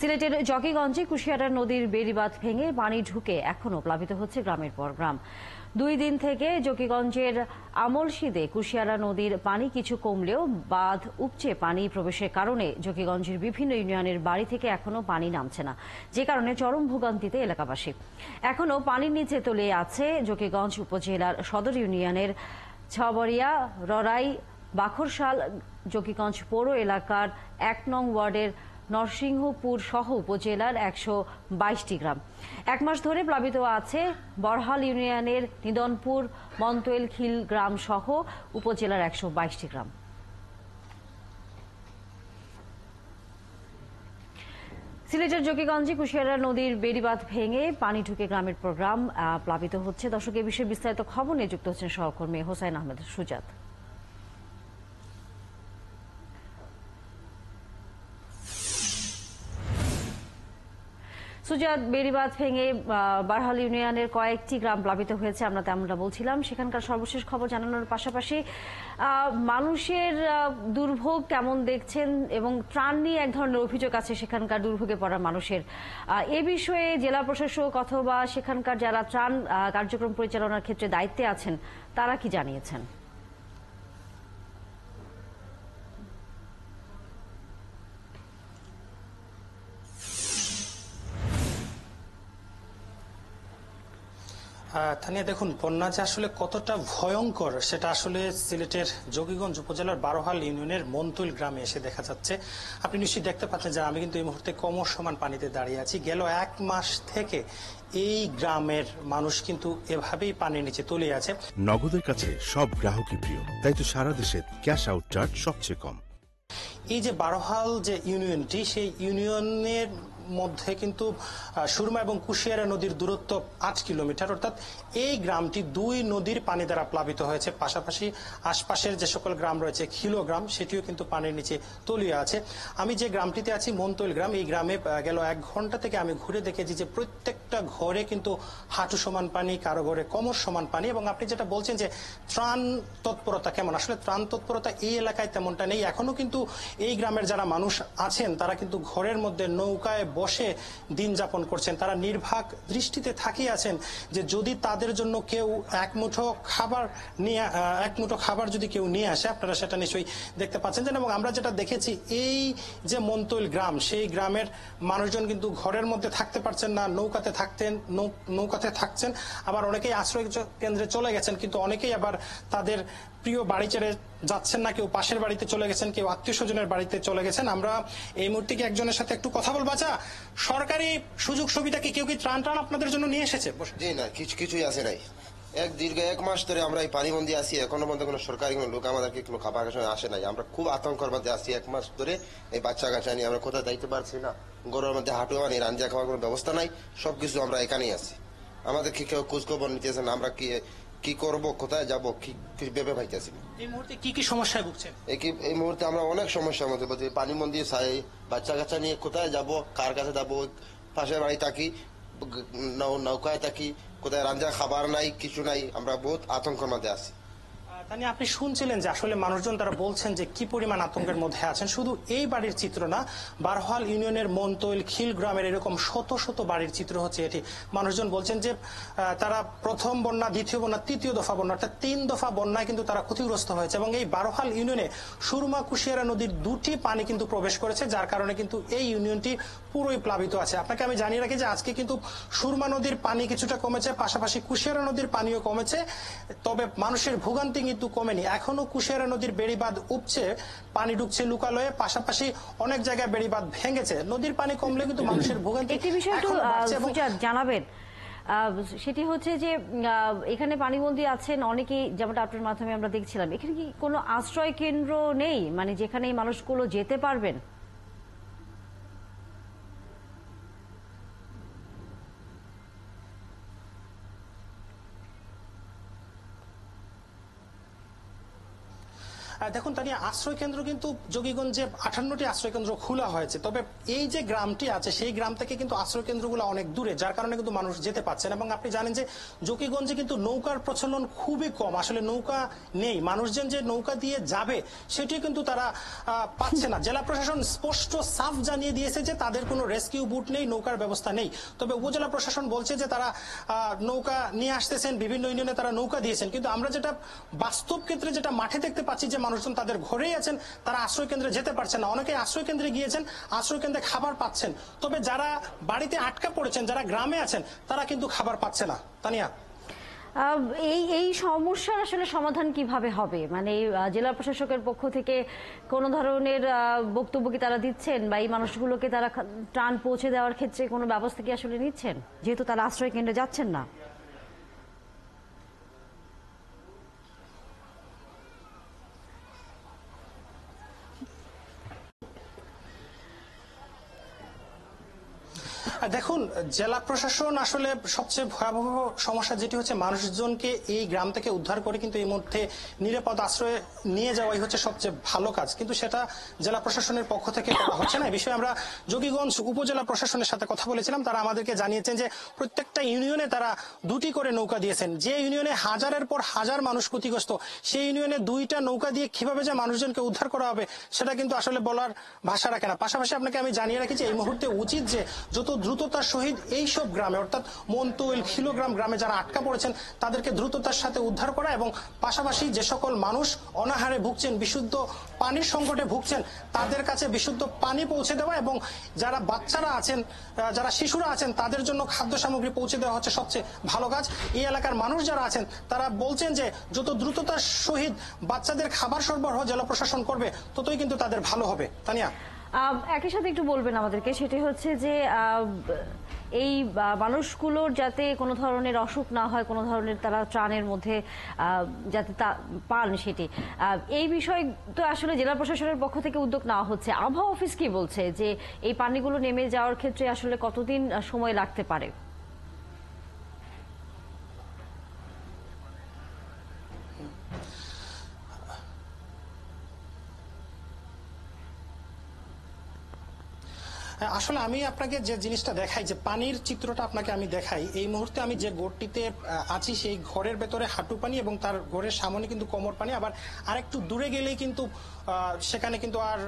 সিলেটের জকিগঞ্জে কুশিয়ারা নদীর বেড়িবাঁধ ভেঙে পানি ঢুকে এখনো প্লাবিত হচ্ছে গ্রামের পর গ্রাম। 2 দিন থেকে জকিগঞ্জের আমলশিদে কুশিয়ারা নদীর পানি কিছু কমলেও বাঁধ উপচে পানি প্রবেশের কারণে জকিগঞ্জের বিভিন্ন ইউনিয়নের বাড়ি থেকে এখনো পানি নামছে না, যে কারণে চরম ভোগান্তিতে এলাকাবাসী। এখনো পানির নিচে তলিয়ে আছে জকিগঞ্জ উপজেলার সদর ইউনিয়নের ছবরিয়া, ররাই, বাখরশাল, জকিগঞ্জ পৌর এলাকার 1 নং ওয়ার্ডের নরসিংহপুর সহ উপজেলার 122টি গ্রাম। 1 মাস ধরে প্লাবিত আছে বরহাল ইউনিয়নের নিদনপুর, মন্তোয়েল খিল গ্রাম সহ উপজেলার 122টি গ্রাম। সিলেটের জকিগঞ্জে কুশিয়ারা নদীর বেড়িবাঁধ ভেঙে পানি ঢুকে গ্রামের পর গ্রাম প্লাবিত হচ্ছে। দর্শক, এই বিষয়ে বিস্তারিত খবর নিয়ে যুক্ত হচ্ছেন সহকর্মী হোসাইন আহমেদ সুজাত। সুজাত, বেড়িবাঁধ ভেঙে বারহাল ইউনিয়নের কয়েকটি গ্রাম প্লাবিত হয়েছে, আমরা তেমনটা বলছিলাম। সেখানকার সর্বশেষ খবর জানানোর পাশাপাশি মানুষের দুর্ভোগ কেমন দেখছেন এবং ত্রাণ নিয়ে এক ধরনের অভিযোগ আছে সেখানকার দুর্ভোগে পড়া মানুষের। এ বিষয়ে জেলা প্রশাসক অথবা সেখানকার যারা ত্রাণ কার্যক্রম পরিচালনার ক্ষেত্রে দায়িত্বে আছেন তারা কি জানিয়েছেন? তানিয়া, দেখুন, বন্যা যে আসলে কতটা ভয়ঙ্কর সেটা আসলে সিলেটের জকিগঞ্জ উপজেলার বারোহাল ইউনিয়নের মন্তুল গ্রামে এসে দেখা যাচ্ছে। আপনি নিশ্চয়ই দেখতে পাচ্ছেন যে আমি কিন্তু এই মুহূর্তে কোমর সমান পানিতে দাঁড়িয়ে আছি। গেল 1 মাস থেকে এই গ্রামের মানুষ কিন্তু এভাবেই পানির নিচে তলিয়ে আছে। নগদের কাছে সব গ্রাহকই প্রিয়, তাই তো সারা দেশে ক্যাশ আউট চার্জ সবচেয়ে কম। এই যে বারোহাল যে ইউনিয়নটি, সেই ইউনিয়নের মধ্যে কিন্তু সুরমা এবং কুশিয়ারা নদীর দূরত্ব 8 কিলোমিটার, অর্থাৎ এই গ্রামটি 2 নদীর পানি দ্বারা প্লাবিত হয়েছে। পাশাপাশি আশপাশের যে সকল গ্রাম রয়েছে, খিলো গ্রাম, সেটিও কিন্তু পানির নিচে তলিয়ে আছে। আমি যে গ্রামটিতে আছি, মন্তৈল গ্রাম, এই গ্রামে গেল 1 ঘন্টা থেকে আমি ঘুরে দেখেছি যে প্রত্যেকটা ঘরে কিন্তু হাঁটু সমান পানি, কারো ঘরে কোমর সমান পানি। এবং আপনি যেটা বলছেন যে ত্রাণ তৎপরতা কেমন, আসলে ত্রাণ তৎপরতা এই এলাকায় তেমনটা নেই। এখনো কিন্তু এই গ্রামের যারা মানুষ আছেন তারা কিন্তু ঘরের মধ্যে নৌকায় বসে দিন যাপন করছেন। তারা নির্বাক দৃষ্টিতে তাকিয়ে আছেন যে যদি তাদের জন্য কেউ এক মুঠো খাবার যদি কেউ নিয়ে আসে। আপনারা সেটা নিশ্চয়ই দেখতে পাচ্ছেন। এবং আমরা যেটা দেখেছি, এই যে মন্তৈল গ্রাম, সেই গ্রামের মানুষজন কিন্তু ঘরের মধ্যে থাকতে পারছেন না, নৌকাতে থাকছেন। আবার অনেকেই আশ্রয় কেন্দ্রে চলে গেছেন, কিন্তু অনেকেই আবার তাদের প্রিয় বাড়ি ছেড়ে যাচ্ছেন না। কেউ পাশের বাড়িতে চলে গেছেন, কেউ আত্মীয় স্বজনের বাড়িতে চলে গেছেন। আমরা এই মুহূর্তে কি একজনের সাথে একটু কথা বলবো? আচ্ছা, সরকারি সুযোগ সুবিধা কি কেউ কি ত্রাণ আপনাদের জন্য নিয়ে এসেছে? জি না, কিছুই আসে নাই। দীর্ঘ 1 মাস ধরে আমরা এই পানিবন্দি আছি, এখনো পর্যন্ত কোনো সরকারি কোনো লোক আমাদেরকে কোনো খাবার আসে নাই। আমরা খুব আতঙ্কের মধ্যে আছি। 1 মাস ধরে এই বাচ্চা কাচ্চা নিয়ে আমরা কোথাও যাইতে পারছি না। গরুর মধ্যে হাঁটু আনি, রান্না খাওয়ার কোনো ব্যবস্থা নাই। সবকিছু আমরা এখানেই আছি। আমাদেরকে কেউ খোঁজখবর নিতেছেন, আমরা কি করব, কোথায় যাব, কি ভেবে পাইতেছি। এই মুহূর্তে কি সমস্যায় ভুগছেন? এই মুহূর্তে আমরা অনেক সমস্যার মধ্যে বলছি। পানিবন্দি বাচ্চা কাচ্চা নিয়ে কোথায় যাব, কার কাছে যাবো? পাশের বাড়ি থাকি, নৌকায় থাকি, কোথায় রান্না খাবার নাই, কিছু নাই। আমরা বহুত আতঙ্কের মধ্যে আছি। তানি, আপনি শুনছিলেন যে আসলে মানুষজন তারা বলছেন যে কি পরিমাণ আতঙ্কের মধ্যে আছেন। শুধু এই বাড়ির চিত্র না, বারহাল ইউনিয়নের মন্তৈল খিল গ্রামের এরকম শত শত বাড়ির চিত্র হচ্ছে এটি। মানুষজন বলছেন যে তারা প্রথম বন্যা, দ্বিতীয় বন্যা, তৃতীয় দফা বন্যা, অর্থাৎ 3 দফা বন্যায় কিন্তু তারা ক্ষতিগ্রস্ত হয়েছে। এবং এই বারহাল ইউনিয়নে সুরমা কুশিয়ারা নদীর 2টি পানি কিন্তু প্রবেশ করেছে, যার কারণে কিন্তু এই ইউনিয়নটি পুরোই প্লাবিত আছে। আপনাকে আমি জানিয়ে রাখি যে আজকে কিন্তু সুরমা নদীর পানি কিছুটা কমেছে, পাশাপাশি কুশিয়ারা নদীর পানিও কমেছে। তবে মানুষের ভোগান্তি কিন্তু কমেনি। এখনো কুশিয়ারা নদীর বেড়িবাঁধ উপচে পানি ঢুকছে লোকালয়ে, পাশাপাশি অনেক জায়গায় বেড়িবাঁধ ভেঙেছে। নদীর পানি কমলে কিন্তু মানুষের ভোগান্তি একটি বিষয় একটু জানাবেন, সেটি হচ্ছে যে এখানে পানিবন্দী আছেন অনেকেই, যেমনটা আপনার মাধ্যমে আমরা দেখছিলাম। এখানে কি কোনো আশ্রয় কেন্দ্র নেই, মানে যেখানে এই মানুষগুলো যেতে পারবেন? দেখুন তানিয়া, আশ্রয় কেন্দ্র কিন্তু যোগীগঞ্জে 58টি আশ্রয় কেন্দ্র খোলা হয়েছে, তবে এই যে গ্রামটি আছে সেই গ্রাম থেকে কিন্তু আশ্রয় কেন্দ্রগুলো অনেক দূরে, যার কারণে কিন্তু মানুষ যেতে পারছেন। এবং আপনি জানেন যে যোগীগঞ্জে কিন্তু নৌকার প্রচলন খুবই কম, আসলে নৌকা নেই, মানুষজন যে নৌকা দিয়ে যাবে সেটি কিন্তু তারা পাচ্ছে না। জেলা প্রশাসন স্পষ্ট সাফ জানিয়ে দিয়েছে যে তাদের কোনো রেস্কিউ বুট নেই, নৌকার ব্যবস্থা নেই। তবে উপজেলা প্রশাসন বলছে যে তারা নৌকা নিয়ে আসতেছেন, বিভিন্ন ইউনিয়নে তারা নৌকা দিয়েছেন, কিন্তু আমরা যেটা বাস্তব ক্ষেত্রে যেটা মাঠে দেখতে পাচ্ছি যে মানুষজন তাদের ঘরেই আছেন, তারা আশ্রয় কেন্দ্রে যেতে পারছেন না। অনেকে আশ্রয় কেন্দ্রে গিয়েছেন, আশ্রয় কেন্দ্রে খাবার পাচ্ছেন, তবে যারা বাড়িতে আটকা পড়েছেন, যারা গ্রামে আছেন, তারা কিন্তু খাবার পাচ্ছে না। তানিয়া, এই সমস্যার আসলে সমাধান কিভাবে হবে? মানে জেলা প্রশাসকের পক্ষ থেকে কোনো ধরনের বক্তব্য কি তারা দিচ্ছেন, বা এই মানুষগুলোকে তারা ত্রাণ পৌঁছে দেওয়ার ক্ষেত্রে কোনো ব্যবস্থা কি আসলে নিচ্ছেন, যেহেতু তারা আশ্রয় কেন্দ্রে যাচ্ছেন না? দেখুন, জেলা প্রশাসন আসলে সবচেয়ে ভয়াবহ সমস্যা যেটি হচ্ছে মানুষজনকে এই গ্রাম থেকে উদ্ধার করে কিন্তু এই মুহূর্তে নিরাপদ আশ্রয়ে নিয়ে যাওয়াই হচ্ছে সবচেয়ে ভালো কাজ, কিন্তু সেটা জেলা প্রশাসনের পক্ষ থেকে করা হচ্ছে না। এই বিষয়ে আমরা যোগীগঞ্জ উপজেলা প্রশাসনের সাথে কথা বলেছিলাম, তারা আমাদেরকে জানিয়েছেন যে প্রত্যেকটা ইউনিয়নে তারা 2টি করে নৌকা দিয়েছেন। যে ইউনিয়নে হাজারের পর হাজার মানুষ ক্ষতিগ্রস্ত, সেই ইউনিয়নে 2টা নৌকা দিয়ে কিভাবে যে মানুষজনকে উদ্ধার করা হবে সেটা কিন্তু আসলে বলার ভাষা রাখে না। পাশাপাশি আপনাকে আমি জানিয়ে রাখি যে এই মুহূর্তে উচিত যে যত দ্রুততার সহিত এইসব গ্রামে, অর্থাৎ মন্তুইল, খিলোগ্রাম গ্রামে যারা আটকা পড়েছেন তাদেরকে দ্রুততার সাথে উদ্ধার করা, এবং পাশাপাশি যে সকল মানুষ অনাহারে ভুগছেন, বিশুদ্ধ পানির সংকটে ভুগছেন, তাদের কাছে বিশুদ্ধ পানি পৌঁছে দেওয়া, এবং যারা বাচ্চারা আছেন, যারা শিশুরা আছেন, তাদের জন্য খাদ্য সামগ্রী পৌঁছে দেওয়া হচ্ছে সবচেয়ে ভালো কাজ। এই এলাকার মানুষ যারা আছেন তারা বলছেন যে যত দ্রুততার সহিত বাচ্চাদের খাবার সরবরাহ জেলা প্রশাসন করবে ততই কিন্তু তাদের ভালো হবে। তানিয়া, একই সাথে একটু বলবেন আমাদেরকে, সেটি হচ্ছে যে এই মানুষগুলোর যাতে কোনো ধরনের অসুখ না হয়, কোনো ধরনের তারা ত্রাণের মধ্যে যাতে পান, সেটি এই বিষয় তো আসলে জেলা প্রশাসনের পক্ষ থেকে উদ্যোগ নেওয়া হচ্ছে। আবহাওয়া অফিস কি বলছে যে এই পানিগুলো নেমে যাওয়ার ক্ষেত্রে আসলে কতদিন সময় লাগতে পারে? আসলে আমি আপনাকে যে জিনিসটা দেখাই, যে পানির চিত্রটা আপনাকে আমি দেখাই, এই মুহূর্তে আমি যে ঘরটিতে আছি সেই ঘরের ভেতরে হাঁটু পানি, এবং তার ঘরের সামনে কিন্তু কোমর পানি, আবার আরেকটু দূরে গেলেই কিন্তু সেখানে কিন্তু আর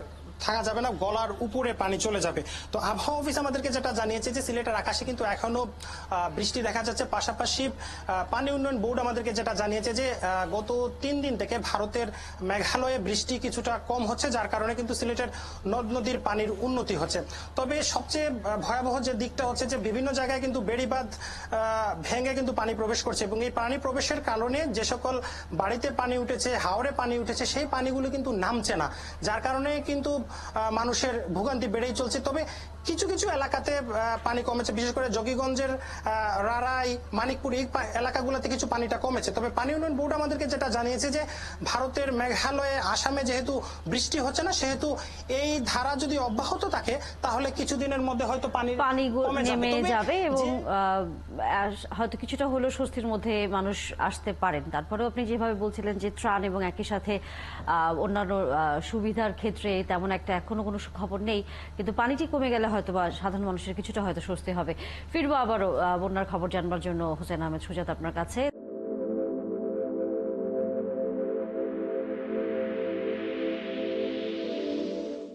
থাকা যাবে না, গলার উপরে পানি চলে যাবে। তো আবহাওয়া অফিস আমাদেরকে যেটা জানিয়েছে যে সিলেটের আকাশে কিন্তু এখনো বৃষ্টি দেখা যাচ্ছে। পাশাপাশি পানি উন্নয়ন বোর্ড আমাদেরকে যেটা জানিয়েছে যে গত 3 দিন থেকে ভারতের মেঘালয়ে বৃষ্টি কিছুটা কম হচ্ছে, যার কারণে কিন্তু সিলেটের নদ নদীর পানির উন্নতি হচ্ছে। তবে সবচেয়ে ভয়াবহ যে দিকটা হচ্ছে যে বিভিন্ন জায়গায় কিন্তু বেড়িবাঁধ ভেঙে কিন্তু পানি প্রবেশ করছে, এবং এই পানি প্রবেশের কারণে যে সকল বাড়িতে পানি উঠেছে, হাওরে পানি উঠেছে, সেই পানিগুলো কিন্তু নামছে না, যার কারণে কিন্তু মানুষের ভোগান্তি বেড়েই চলছে। তবে কিছু কিছু এলাকাতে পানি কমেছে, বিশেষ করে যোগীগঞ্জের রারাই, মানিকপুর, এই এলাকাগুলোতে কিছু পানিটা কমেছে। তবে পানি উন্নয়ন বোর্ড আমাদেরকে যেটা জানিয়েছে যে ভারতের মেঘালয়ে, আসামে যেহেতু বৃষ্টি হচ্ছে না, সেহেতু এই ধারা যদি অব্যাহত থাকে তাহলে কিছুদিনের মধ্যে হয়তো পানি নেমে যাবে, এবং হয়তো কিছুটা হলেও স্বস্তির মধ্যে মানুষ আসতে পারেন। তারপরেও আপনি যেভাবে বলছিলেন যে ত্রাণ এবং একই সাথে অন্যান্য সুবিধার ক্ষেত্রে তেমন একটা এখনো কোনো খবর নেই, কিন্তু পানিটি কমে গেলে হয়তো বা সাধারণ মানুষের কিছুটা হয়তো স্বস্তি হবে। ফিরবো আবারও বন্যার খবর জানবার জন্য হোসেন আহমেদ সুজাত আপনার কাছে।